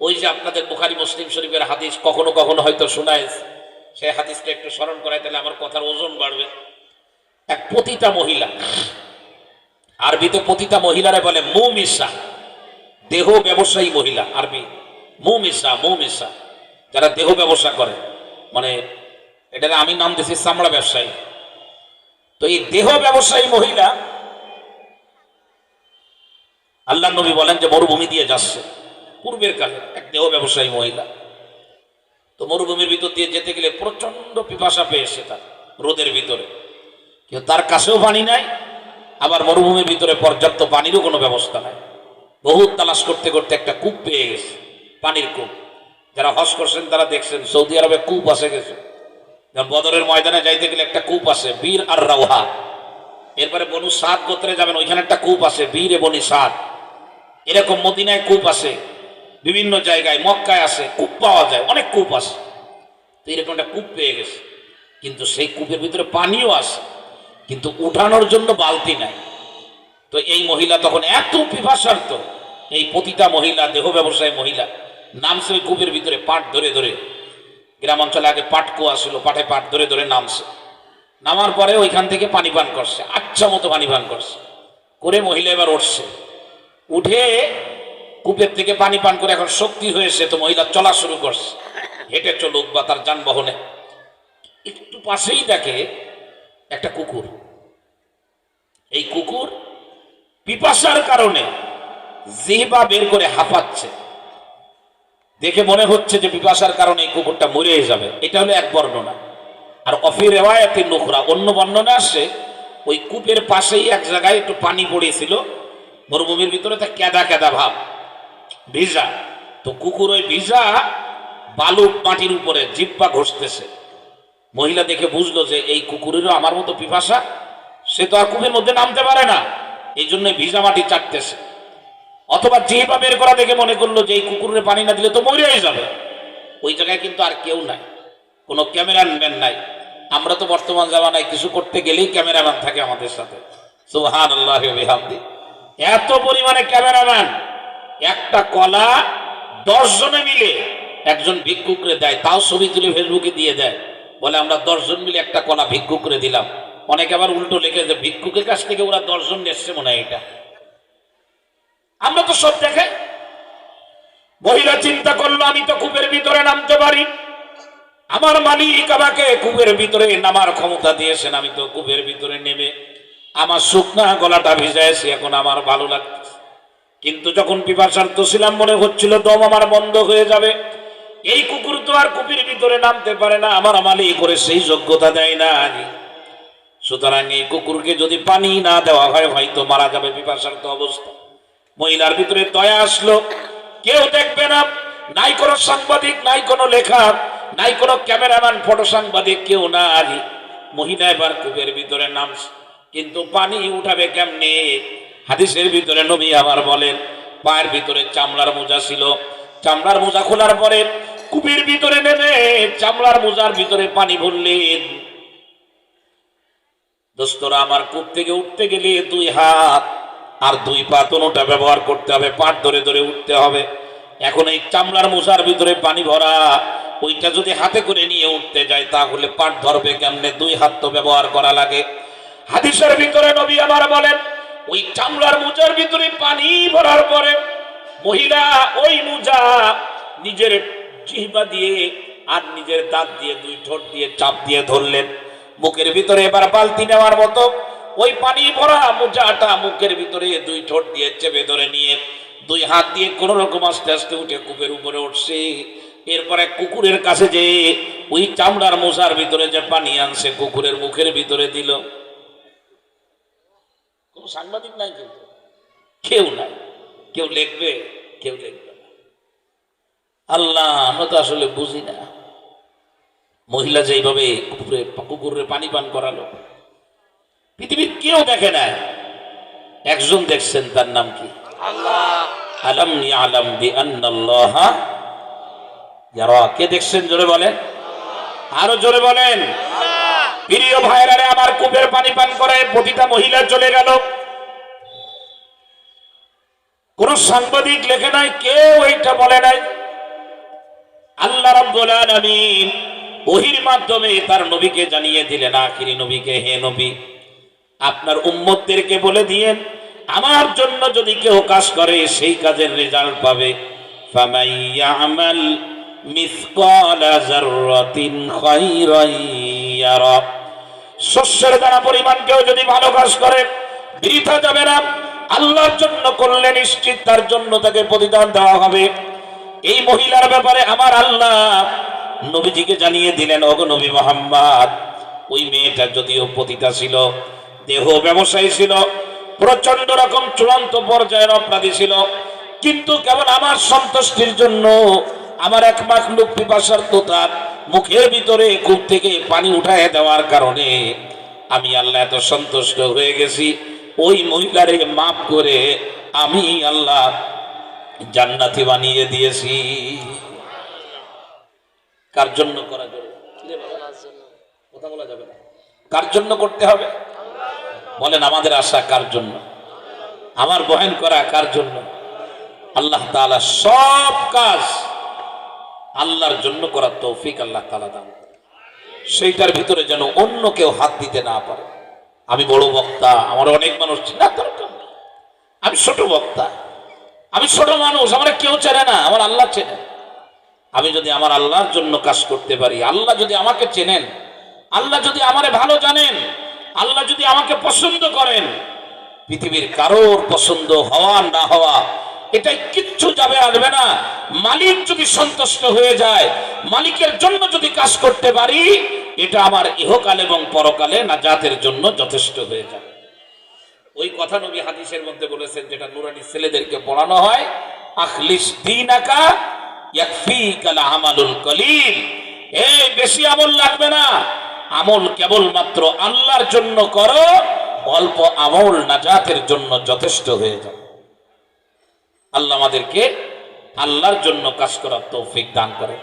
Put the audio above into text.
ওই যে আপনাদের বুখারী মুসলিম শরীফের হাদিস কখনো কখনো হয়তো শোনায়, সেই হাদিসটা একটু স্মরণ করায় তাহলে আমার কথার ওজন বাড়বে। এক পতিতা মহিলা, আরবিতে পতিতা মহিলারে বলে মুমিসা, দেহ ব্যবসায়ী মহিলা। আরবি মুমিসা, মুমিসা যারা দেহ ব্যবসা করে, মানে এটাকে আমি নাম দিয়েছি চামড়া ব্যবসায়ী। তো এই দেহ ব্যবসায়ী মহিলা, আল্লাহ নবী বলেন যে মরুভূমি দিয়ে যাচ্ছে পূর্বের কালে এক দেহ ব্যবসায়ী মহিলা। তো মরুভূমির ভিতর দিয়ে যেতে গেলে প্রচন্ড পিপাসা পেয়েছে তার, রোদের ভিতরে, কিন্তু তার কাছেও পানি নাই, আবার মরুভূমির ভিতরে পর্যাপ্ত পানিরও কোনো ব্যবস্থা নাই। বহুত তালাশ করতে করতে একটা কূপ পেয়ে গেছে, পানির কূপ। যারা হজ করছেন তারা দেখছেন সৌদি আরবে কূপ আসে গেছে, যেমন বদরের ময়দানে যাইতে গেলে একটা কূপ আছে বীর আর রাওহা। এরপরে বনু সাদ গোত্রে যাবেন, ওইখানে একটা কূপ আছে বীর বনি সাদ। এরকম মদিনায় কূপ আছে, বিভিন্ন জায়গায় মক্কায় আছে কূপ পাওয়া যায়, অনেক কূপ আছে। তো এরকম একটা কূপ পেয়ে গেছে, কিন্তু সেই কূপের ভিতরে পানিও আছে, কিন্তু উঠানোর জন্য বালতি নাই। তো এই মহিলা তখন এত পিপাসার্থ, এই পতিতা মহিলা, দেহ ব্যবসায়ী মহিলা, নামছে ওই কূপের ভিতরে পাট ধরে ধরে। গ্রামাঞ্চলে আগে পাট কুয়া ছিল, পাটে পাট ধরে ধরে নামছে। নামার পরে ওইখান থেকে পানি পান করছে, আচ্ছা মতো পানি পান করছে করে মহিলা এবার উঠছে। উঠে কূপের থেকে পানি পান করে এখন শক্তি হয়েছে, তো মহিলা চলা শুরু করছে, হেঁটে চলুক বা তার যানবাহনে। একটু পাশেই দেখে একটা কুকুর। এই কুকুর পিপাসার কারণে জিহ্বা বের করে হাঁপাচ্ছে। দেখে মনে হচ্ছে যে পিপাসার কারণে এই কুকুরটা মরে যাবে। এটা হলো এক বর্ণনা। আর অফি রিওয়ায়াতিন নুখরা, অন্য বর্ণনা আসছে ওই কূপের পাশেই এক জায়গায় একটু পানি পড়েছিল মরুভূমির ভিতরে, তা কেদা কেদা ভাব, ভিজা। তো কুকুর ওই ভিজা বালু মাটির উপরে জিহ্বা ঘষতেছে। মহিলা দেখে বুঝলো যে এই কুকুরেরও আমার মতো পিপাসা, সে তো আর কূপের মধ্যে নামতে পারে না, এই জন্য ভিজা মাটি চাটতেছে। অথবা জিহ্বা বের করা দেখে মনে করলো যে এই কুকুরের পানি না দিলে তো মরেই যাবে। ওই জায়গায় কিন্তু আর কেউ নাই, কোনো ক্যামেরাম্যান নাই। আমরা তো বর্তমান জামানায় কিছু করতে গেলেই ক্যামেরাম্যান থাকে আমাদের সাথে, সুবহানাল্লাহি ওয়া বিহামদি। এত পরিমাণে ক্যামেরাম্যান, একটা কলা 10 জনে মিলে একজন ভিক্ষুকরে দেয়, তাও ছবি তুলে ফেসবুকে দিয়ে দেয়, বলে আমরা 10 জন মিলে একটা কলা ভিক্ষুকরে দিলাম। অনেকে আবার উল্টো লিখে যে ভিক্ষুকের কাছ থেকে ওরা 10 জন নিচ্ছে মনে হয়। এটা আমরা তো সব দেখে। মহিলা চিন্তা করলো আমি তো কূপের ভিতরে নামতে পারি, আমার মালিক আমাকে কূপের ভিতরে নামার ক্ষমতা দিয়েছেন, আমি তো কূপের ভিতরে নেমে আমার শুকনা গলাটা ভিজাইছি, এখন আমার ভালো লাগছে। কিন্তু যখন পিপাসার্থ ছিলাম মনে হচ্ছিল দম আমার বন্ধ হয়ে যাবে। এই কুকুর তো আর কূপের ভিতরে নামতে পারে না, আমার মালিক করে সেই যোগ্যতা দেয় না। সুতরাং এই কুকুরকে যদি পানি না দেওয়া হয় হয়তো মারা যাবে পিপাসার্থ অবস্থা। মহিলার ভিতরে দয়া আসলো, কেউ দেখবে না, নাই কোনো সাংবাদিক, নাই কোনো লেখক, নাই কোনো ক্যামেরাম্যান, ফটো সাংবাদিক, কেউ নাই। মহিলা এবার কূপের ভিতরে নামছে, কিন্তু পানি উঠাবে কেমনে? হাদিসের ভিতরে নবী আবার বলেন পায়ের ভিতরে চামড়ার মোজা ছিল, চামড়ার মোজা খোলার পরে কূপের ভিতরে নেমে চামড়ার মোজার ভিতরে পানি ভরলেন। দোস্তরা আমার, কূপ থেকে উঠতে গেলে 2 হাত আর 2 পা দোনোটা ব্যবহার করতে হবে, পাট ধরে ধরে উঠতে হবে। এখন এই চামড়ার মোজার ভিতরে পানি ভরা, ওইটা যদি হাতে করে নিয়ে উঠতে যায় তাহলে পাট ধরবে কেমনে? 2 হাত তো ব্যবহার করা লাগে। হাদিসের ভিতরে নবী আমার বলেন ওই চামড়ার মোজার ভিতরে পানি ভরার পরে মহিলা ওই মোজা নিজের জিহ্বা দিয়ে আর নিজের দাঁত দিয়ে 2 ঠোঁট দিয়ে চাপ দিয়ে ধরলেন। মুখের ভিতরে এবার বালতি নেওয়ার মতো ওই পানি ভরা মোজাটা মুখের ভিতরে 2 ঠোঁট দিয়ে চেপে ধরে নিয়ে 2 হাত দিয়ে কোন রকম আস্তে আস্তে উঠে কূপের উপরে উঠছে। এরপরে কুকুরের কাছে যে ওই চামড়ার মোজার ভিতরে যে পানি আনছে কুকুরের মুখের ভিতরে দিল। কোন সাংবাদিক নাই, কিন্তু কেউ নাই, কেউ লিখবে, কেউ লিখবে না। আল্লাহ, আমরা তো আসলে বুঝি না। মহিলা যেইভাবে কুকুরের পানি পান করালো, পৃথিবীর কেউ দেখে না, একজন দেখছেন, তার নাম কি? আল্লাহ। আলাম ইয়ালাম বিআন্নাল্লাহ ইয়ারা। কে দেখছেন? জোরে বলেন, আরো জোরে বলেন। প্রিয় ভাইরা রে আমার, কূপের পানি পান করে প্রতিটা মহিলা চলে গেল। কোন সাংবাদিক লেখে নাই, কেউ এইটা বলে নাই। আল্লাহ রাব্বুল আলামিন ওহীর মাধ্যমে তার নবীকে জানিয়ে দিলেন, আখিরি নবীকে, হে নবী আপনার উম্মতদেরকে বলে দিয়েন আমার জন্য যদি কেউ কাজ করে সেই কাজের রেজাল্ট পাবে। ফামাই ইয়ামাল মিসকালা যাররাতিন খায়রান ইয়ারা, শস্যের দানা পরিমাণ কেউ যদি ভালো কাজ করে বৃথা যাবে না, আল্লাহর জন্য করলে নিশ্চিত তার জন্য তাকে প্রতিদান দেওয়া হবে। এই মহিলার ব্যাপারে আমার আল্লাহ নবীজিকে জানিয়ে দিলেন, ওগো নবী মুহাম্মদ, ওই মেয়েটা যদিও পতিতা ছিল, দেহ ব্যবসায়ী ছিল, প্রচন্ড রকম চূড়ান্ত পর্যায়ের অপরাধী ছিল, কিন্তু কেবল আমার সন্তুষ্টির জন্য, আমার এক মাখলুক পিপাসার্ত তার মুখের ভিতরে কূপ থেকে পানি উঠায় দেওয়ার কারণে আমি আল্লাহ এত সন্তুষ্ট হয়ে গেছি, ওই মহিলারে মাফ করে আমি আল্লাহ জান্নাতি বানিয়ে দিয়েছি। কার জন্য করা যাবে? কথা বলা যাবে না। কার জন্য করতে হবে বলেন? আমাদের আশা কার জন্য? আমার বয়ান করা কার জন্য? আল্লাহ তাআলা সব কাজ আল্লাহর জন্য করার তৌফিক আল্লাহ তাআলা দান করেন, সেইটার ভিতরে যেন অন্য কেউ হাত দিতে না পারে। আমি বড় বক্তা, আমার অনেক মানুষ চেনা দরকার নেই, আমি ছোট বক্তা, আমি ছোট মানুষ, আমার কেউ চেনে না, আমার আল্লাহ চেনে। আমি যদি আমার আল্লাহর জন্য কাজ করতে পারি, আল্লাহ যদি আমাকে চেনেন, আল্লাহ যদি আমারে ভালো জানেন, আল্লাহ যদি আমাকে পছন্দ করেন, পৃথিবীর কারোর পছন্দ হওয়া না হওয়া এটাই কিচ্ছু যাবে আসবে না। মালিক যদি সন্তুষ্ট হয়ে যায়, মালিকের জন্য যদি কাজ করতে পারি, এটা আমার ইহকাল এবং পরকালে নাজাতের জন্য যথেষ্ট হয়ে যায়। ওই কথা নবী হাদিসের মধ্যে বলেছেন, যেটা নুরানি ছেলেদেরকে পড়ানো হয়, আখলিস দীনাকা ইয়াকফিকাল আমালুল কলিল, এই বেশি আমল লাগবে না, আমল কেবলমাত্র আল্লাহর জন্য করো, অল্প আমল নাজাতের জন্য যথেষ্ট হয়ে যাবে। আল্লাহ আমাদেরকে আল্লাহর জন্য কাজ করার তৌফিক দান করে।